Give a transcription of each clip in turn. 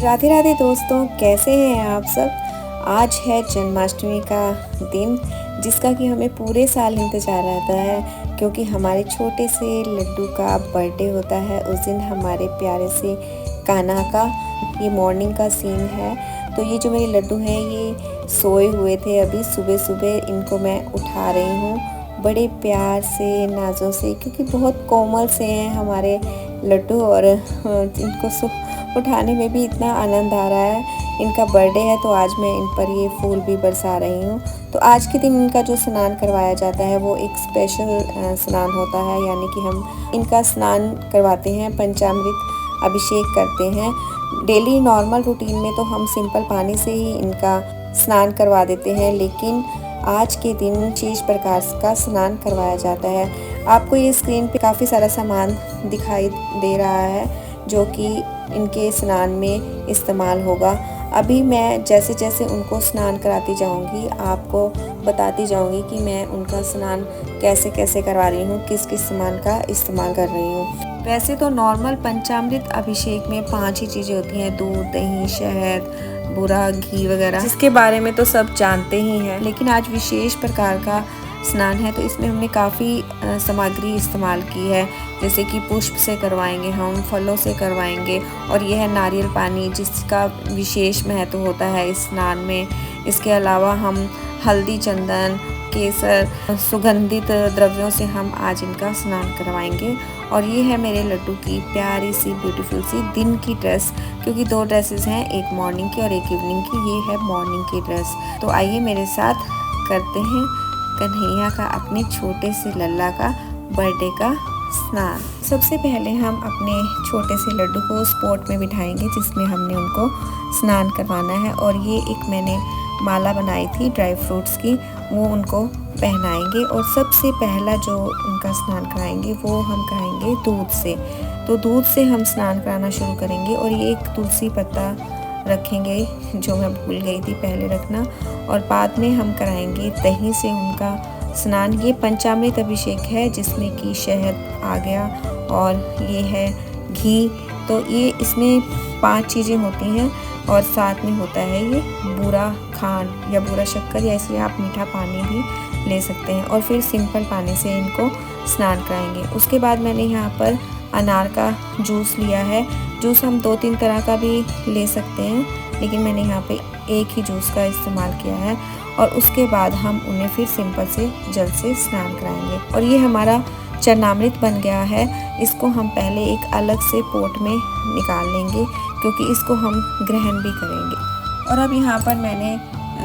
राधे राधे दोस्तों, कैसे हैं आप सब। आज है जन्माष्टमी का दिन, जिसका कि हमें पूरे साल इंतज़ार रहता है, क्योंकि हमारे छोटे से लड्डू का बर्थडे होता है। उस दिन हमारे प्यारे से कान्हा का ये मॉर्निंग का सीन है। तो ये जो मेरे लड्डू हैं ये सोए हुए थे, अभी सुबह सुबह इनको मैं उठा रही हूँ बड़े प्यार से, नाज़ों से, क्योंकि बहुत कोमल से हैं हमारे लड्डू और इनको उठाने में भी इतना आनंद आ रहा है। इनका बर्थडे है तो आज मैं इन पर ये फूल भी बरसा रही हूँ। तो आज के दिन इनका जो स्नान करवाया जाता है वो एक स्पेशल स्नान होता है, यानी कि हम इनका स्नान करवाते हैं, पंचामृत अभिषेक करते हैं। डेली नॉर्मल रूटीन में तो हम सिंपल पानी से ही इनका स्नान करवा देते हैं, लेकिन आज के दिन विशेष प्रकार का स्नान करवाया जाता है। आपको ये स्क्रीन पे काफ़ी सारा सामान दिखाई दे रहा है जो कि इनके स्नान में इस्तेमाल होगा। अभी मैं जैसे जैसे उनको स्नान कराती जाऊंगी आपको बताती जाऊंगी कि मैं उनका स्नान कैसे कैसे करवा रही हूँ, किस किस सामान का इस्तेमाल कर रही हूँ। वैसे तो नॉर्मल पंचामृत अभिषेक में 5 ही चीज़ें होती हैं, दूध, दही, शहद, बूरा, घी वगैरह, जिसके बारे में तो सब जानते ही हैं। लेकिन आज विशेष प्रकार का स्नान है तो इसमें हमने काफ़ी सामग्री इस्तेमाल की है, जैसे कि पुष्प से करवाएंगे, हम फलों से करवाएंगे, और यह है नारियल पानी जिसका विशेष महत्व होता है इस स्नान में। इसके अलावा हम हल्दी, चंदन, केसर, सुगंधित द्रव्यों से हम आज इनका स्नान करवाएंगे। और ये है मेरे लड्डू की प्यारी सी ब्यूटीफुल सी दिन की ड्रेस, क्योंकि 2 ड्रेसेस हैं, एक मॉर्निंग की और एक इवनिंग की। ये है मॉर्निंग की ड्रेस। तो आइए मेरे साथ करते हैं कन्हैया का, अपने छोटे से लल्ला का बर्थडे का स्नान। सबसे पहले हम अपने छोटे से लड्डू को उस पॉट में बिठाएंगे जिसमें हमने उनको स्नान करवाना है। और ये एक मैंने माला बनाई थी ड्राई फ्रूट्स की, वो उनको पहनाएंगे। और सबसे पहला जो उनका स्नान कराएंगे वो हम कराएंगे दूध से। तो दूध से हम स्नान कराना शुरू करेंगे। और ये एक तुलसी पत्ता रखेंगे जो मैं भूल गई थी पहले रखना, और बाद में हम कराएंगे दही से उनका स्नान। ये पंचामृत अभिषेक है जिसमें कि शहद आ गया और ये है घी। तो ये इसमें 5 चीज़ें होती हैं और साथ में होता है ये बूरा खांड या बूरा शक्कर, या इसलिए आप मीठा पानी भी ले सकते हैं। और फिर सिंपल पानी से इनको स्नान कराएंगे। उसके बाद मैंने यहाँ पर अनार का जूस लिया है। जूस हम 2-3 तरह का भी ले सकते हैं, लेकिन मैंने यहाँ पे एक ही जूस का इस्तेमाल किया है। और उसके बाद हम उन्हें फिर सिंपल से जल से स्नान कराएंगे। और ये हमारा चरणामृत बन गया है। इसको हम पहले एक अलग से पोट में निकाल लेंगे, क्योंकि इसको हम ग्रहण भी करेंगे। और अब यहाँ पर मैंने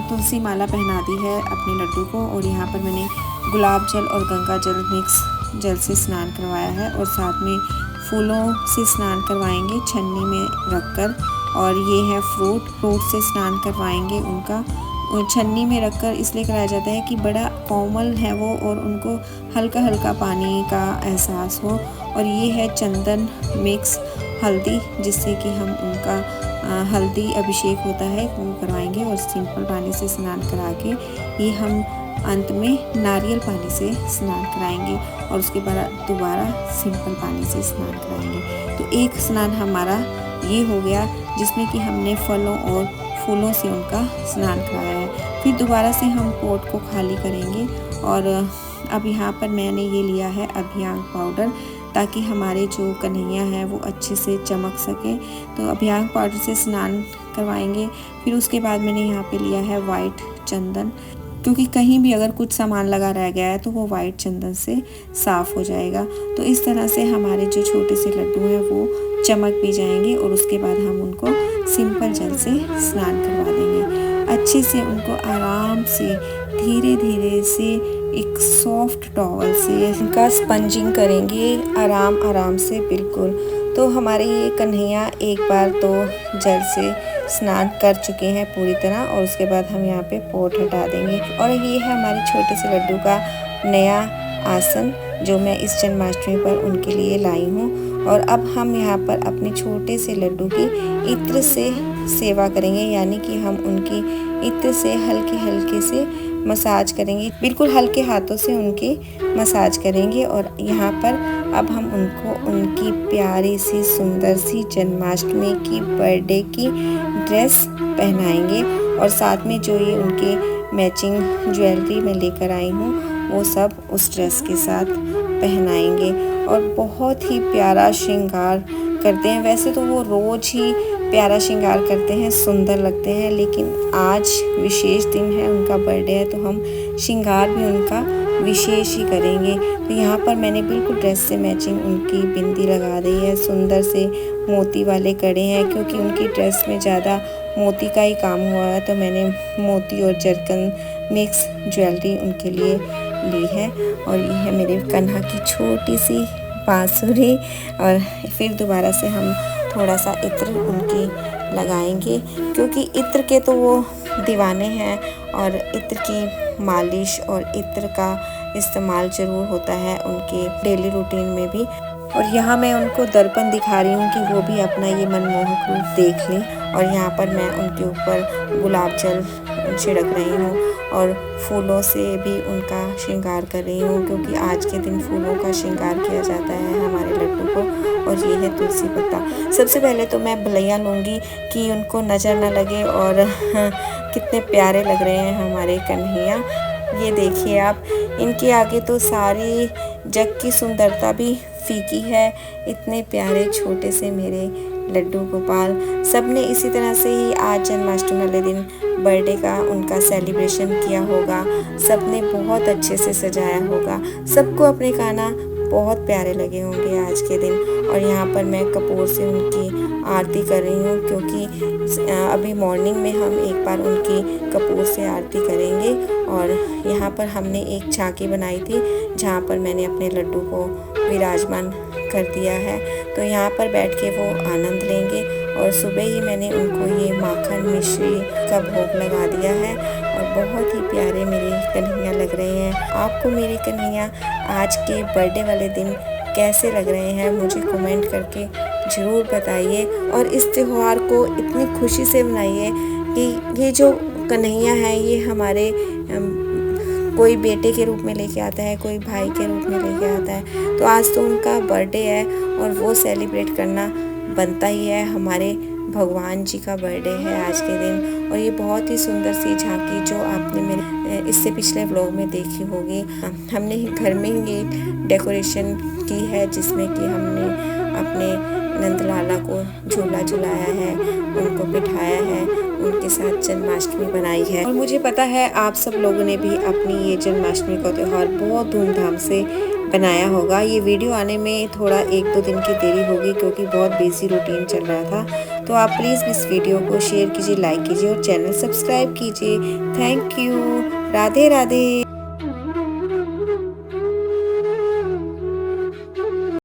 तुलसी माला पहना दी है अपने लड्डू को, और यहाँ पर मैंने गुलाब जल और गंगा जल मिक्स जल से स्नान करवाया है। और साथ में फूलों से स्नान करवाएंगे छन्नी में रखकर। और ये है फ्रूट से स्नान करवाएंगे उनका छन्नी में रखकर, इसलिए कराया जाता है कि बड़ा कोमल है वो और उनको हल्का हल्का पानी का एहसास हो। और ये है चंदन मिक्स हल्दी, जिससे कि हम उनका हल्दी अभिषेक होता है वो करवाएंगे। और सिंपल पानी से स्नान करा के ये हम अंत में नारियल पानी से स्नान कराएंगे, और उसके बाद दोबारा सिंपल पानी से स्नान कराएंगे। तो एक स्नान हमारा ये हो गया जिसमें कि हमने फलों और फूलों से उनका स्नान कराया है। फिर दोबारा से हम पोट को खाली करेंगे। और अब यहाँ पर मैंने ये लिया है अभ्यंग पाउडर, ताकि हमारे जो कन्हैया है वो अच्छे से चमक सके। तो अभ्यंग पाउडर से स्नान करवाएंगे। फिर उसके बाद मैंने यहाँ पे लिया है वाइट चंदन, क्योंकि कहीं भी अगर कुछ सामान लगा रह गया है तो वो वाइट चंदन से साफ़ हो जाएगा। तो इस तरह से हमारे जो छोटे से लड्डू हैं वो चमक भी जाएंगे। और उसके बाद हम उनको सिंपल जल से स्नान करवा देंगे। अच्छे से उनको आराम से धीरे धीरे से एक सॉफ्ट टॉवल से उनका स्पंजिंग करेंगे, आराम आराम से बिल्कुल। तो हमारे ये कन्हैया एक बार तो जल से स्नान कर चुके हैं पूरी तरह। और उसके बाद हम यहाँ पे पोट हटा देंगे। और ये है हमारे छोटे से लड्डू का नया आसन जो मैं इस जन्माष्टमी पर उनके लिए लाई हूँ। और अब हम यहाँ पर अपने छोटे से लड्डू की इत्र से सेवा करेंगे, यानी कि हम उनकी इत्र से हल्के हल्के से मसाज करेंगे, बिल्कुल हल्के हाथों से उनकी मसाज करेंगे। और यहाँ पर अब हम उनको उनकी प्यारी सी सुंदर सी जन्माष्टमी की बर्थडे की ड्रेस पहनाएंगे, और साथ में जो ये उनकी मैचिंग ज्वेलरी मैं लेकर आई हूँ वो सब उस ड्रेस के साथ पहनाएंगे। और बहुत ही प्यारा श्रृंगार करते हैं। वैसे तो वो रोज़ ही प्यारा श्रृंगार करते हैं, सुंदर लगते हैं, लेकिन आज विशेष दिन है, उनका बर्थडे है, तो हम श्रृंगार भी उनका विशेष ही करेंगे। तो यहाँ पर मैंने बिल्कुल ड्रेस से मैचिंग उनकी बिंदी लगा दी है, सुंदर से मोती वाले कड़े हैं, क्योंकि उनकी ड्रेस में ज़्यादा मोती का ही काम हुआ है, तो मैंने मोती और जरकन मिक्स ज्वेलरी उनके लिए ली है। और ये है मेरे कन्हा की छोटी सी बांसुरी। और फिर दोबारा से हम थोड़ा सा इत्र उनकी लगाएंगे, क्योंकि इत्र के तो वो दीवाने हैं, और इत्र की मालिश और इत्र का इस्तेमाल ज़रूर होता है उनके डेली रूटीन में भी। और यहाँ मैं उनको दर्पण दिखा रही हूँ कि वो भी अपना ये मनमोहक रूप देख लें। और यहाँ पर मैं उनके ऊपर गुलाब जल छिड़क रही हूँ और फूलों से भी उनका श्रृंगार कर रही हूँ, क्योंकि आज के दिन फूलों का श्रृंगार किया जाता है हमारे लड्डू को। और ये है तुलसी पत्ता। सबसे पहले तो मैं भलैया लूँगी कि उनको नज़र ना लगे। और कितने प्यारे लग रहे हैं हमारे कन्हैया। ये देखिए आप, इनके आगे तो सारी जग की सुंदरता भी फीकी है। इतने प्यारे छोटे से मेरे लड्डू गोपाल। सबने इसी तरह से ही आज जन्माष्टमी वाले दिन बर्थडे का उनका सेलिब्रेशन किया होगा। सबने बहुत अच्छे से सजाया होगा। सबको अपने खाना बहुत प्यारे लगे होंगे आज के दिन। और यहाँ पर मैं कपूर से उनकी आरती कर रही हूँ, क्योंकि अभी मॉर्निंग में हम एक बार उनकी कपूर से आरती करेंगे। और यहाँ पर हमने एक झांकी बनाई थी, जहाँ पर मैंने अपने लड्डू को विराजमान कर दिया है। तो यहाँ पर बैठ के वो आनंद लेंगे। और सुबह ही मैंने उनको ये माखन मिश्री का भोग लगा दिया है। और बहुत ही प्यारे मेरे कन्हैया लग रहे हैं। आपको मेरे कन्हैया आज के बर्थडे वाले दिन कैसे लग रहे हैं, मुझे कमेंट करके ज़रूर बताइए। और इस त्यौहार को इतनी खुशी से मनाइए कि ये जो कन्हैया है ये हमारे कोई बेटे के रूप में लेके आता है, कोई भाई के रूप में लेके आता है। तो आज तो उनका बर्थडे है और वो सेलिब्रेट करना बनता ही है। हमारे भगवान जी का बर्थडे है आज के दिन। और ये बहुत ही सुंदर सी झांकी जो आपने मेरे इससे पिछले व्लॉग में देखी होगी, हमने घर में ही डेकोरेशन की है, जिसमें कि हमने अपने नंदलाला को झूला झुलाया है, उनको बिठाया है, उनके साथ जन्माष्टमी बनाई है। और मुझे पता है आप सब लोगों ने भी अपनी ये जन्माष्टमी का त्यौहार बहुत धूमधाम से बनाया होगा। ये वीडियो आने में थोड़ा 1-2 दिन की देरी होगी, क्योंकि बहुत बिजी रूटीन चल रहा था। तो आप प्लीज़ इस वीडियो को शेयर कीजिए, लाइक कीजिए और चैनल सब्सक्राइब कीजिए। Thank you. राधे राधे।